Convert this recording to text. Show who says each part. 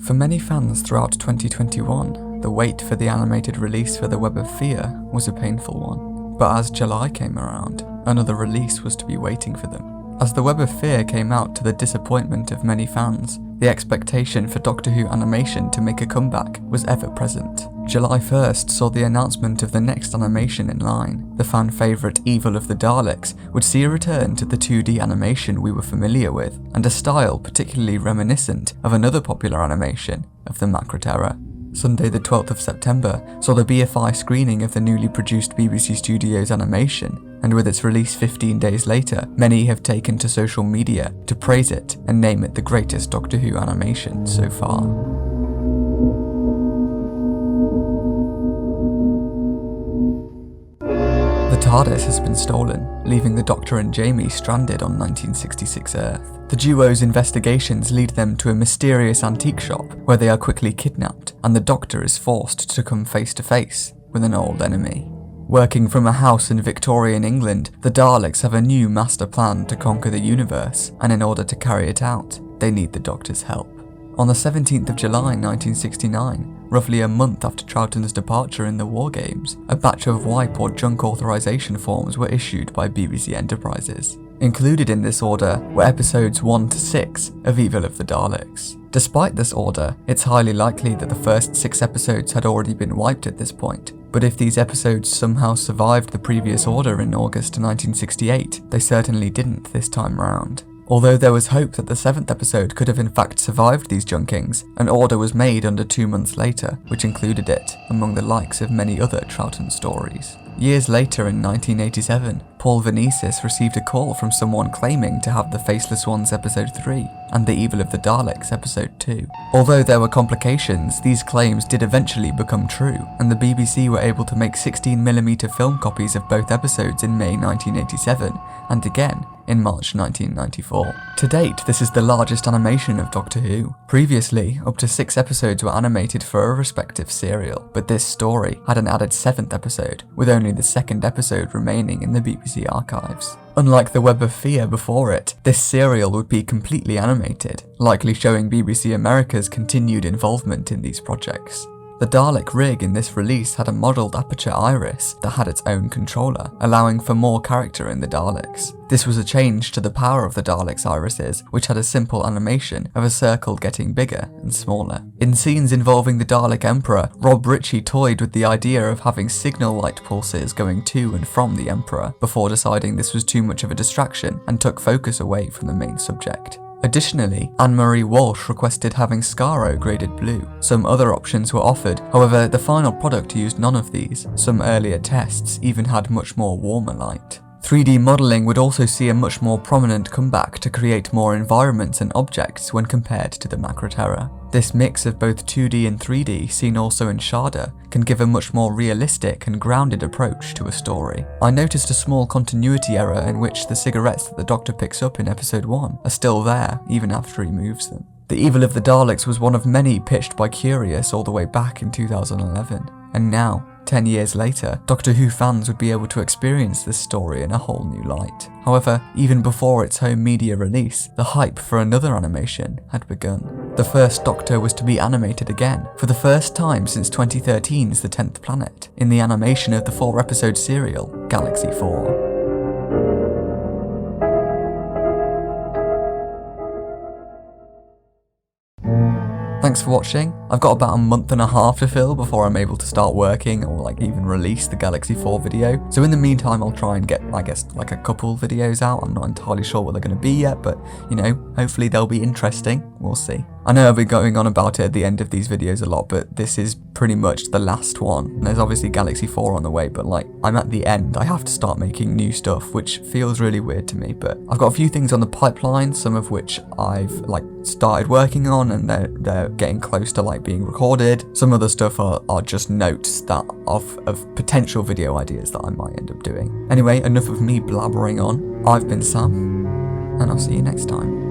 Speaker 1: For many fans throughout 2021, the wait for the animated release for the Web of Fear was a painful one. But as July came around, another release was to be waiting for them. As the Web of Fear came out to the disappointment of many fans, the expectation for Doctor Who animation to make a comeback was ever present. July 1st saw the announcement of the next animation in line. The fan favourite Evil of the Daleks would see a return to the 2D animation we were familiar with, and a style particularly reminiscent of another popular animation, of the Macroterror. Sunday the 12th of September saw the BFI screening of the newly produced BBC Studios animation, and with its release 15 days later, many have taken to social media to praise it and name it the greatest Doctor Who animation so far. The TARDIS has been stolen, leaving the Doctor and Jamie stranded on 1966 Earth. The duo's investigations lead them to a mysterious antique shop where they are quickly kidnapped, and the Doctor is forced to come face to face with an old enemy. Working from a house in Victorian England, the Daleks have a new master plan to conquer the universe, and in order to carry it out, they need the Doctor's help. On the 17th of July 1969, roughly a month after Troughton's departure in the War Games, a batch of wipe or junk authorization forms were issued by BBC Enterprises. Included in this order were episodes 1 to 6 of Evil of the Daleks. Despite this order, it's highly likely that the first 6 episodes had already been wiped at this point, but if these episodes somehow survived the previous order in August 1968, they certainly didn't this time round. Although there was hope that the 7th episode could have in fact survived these junkings, an order was made under 2 months later, which included it, among the likes of many other Troughton stories. Years later in 1987, Paul Venices received a call from someone claiming to have the Faceless Ones episode 3 and the Evil of the Daleks episode 2. Although there were complications, these claims did eventually become true, and the BBC were able to make 16mm film copies of both episodes in May 1987, and again in March 1994. To date, this is the largest animation of Doctor Who. Previously, up to 6 episodes were animated for a respective serial, but this story had an added 7th episode, with only the 2nd episode remaining in the BBC archives. Unlike the Web of Fear before it, this serial would be completely animated, likely showing BBC America's continued involvement in these projects. The Dalek rig in this release had a modelled aperture iris that had its own controller, allowing for more character in the Daleks. This was a change to the power of the Daleks' irises, which had a simple animation of a circle getting bigger and smaller. In scenes involving the Dalek Emperor, Rob Ritchie toyed with the idea of having signal light pulses going to and from the Emperor, before deciding this was too much of a distraction and took focus away from the main subject. Additionally, Anne-Marie Walsh requested having Skaro graded blue. Some other options were offered, however the final product used none of these. Some earlier tests even had much more warmer light. 3D modelling would also see a much more prominent comeback to create more environments and objects when compared to the Macroterror. This mix of both 2D and 3D, seen also in Shada, can give a much more realistic and grounded approach to a story. I noticed a small continuity error in which the cigarettes that the Doctor picks up in episode 1 are still there even after he moves them. The Evil of the Daleks was one of many pitched by Curious all the way back in 2011, and now, 10 years later, Doctor Who fans would be able to experience this story in a whole new light. However, even before its home media release, the hype for another animation had begun. The first Doctor was to be animated again, for the first time since 2013's The 10th Planet, in the animation of the 4-episode serial, Galaxy 4. Thanks for watching. I've got about a month and a half to fill before I'm able to start working or even release the Galaxy 4 video. So in the meantime, I'll try and get, a couple videos out. I'm not entirely sure what they're going to be yet, but, hopefully they'll be interesting. We'll see. I know I've been going on about it at the end of these videos a lot, but this is pretty much the last one. There's obviously Galaxy 4 on the way, but I'm at the end. I have to start making new stuff, which feels really weird to me, but I've got a few things on the pipeline, some of which I've started working on and they're getting close to being recorded. Some other stuff are just notes that of potential video ideas that I might end up doing. Anyway, enough of me blabbering on. I've been Sam, and I'll see you next time.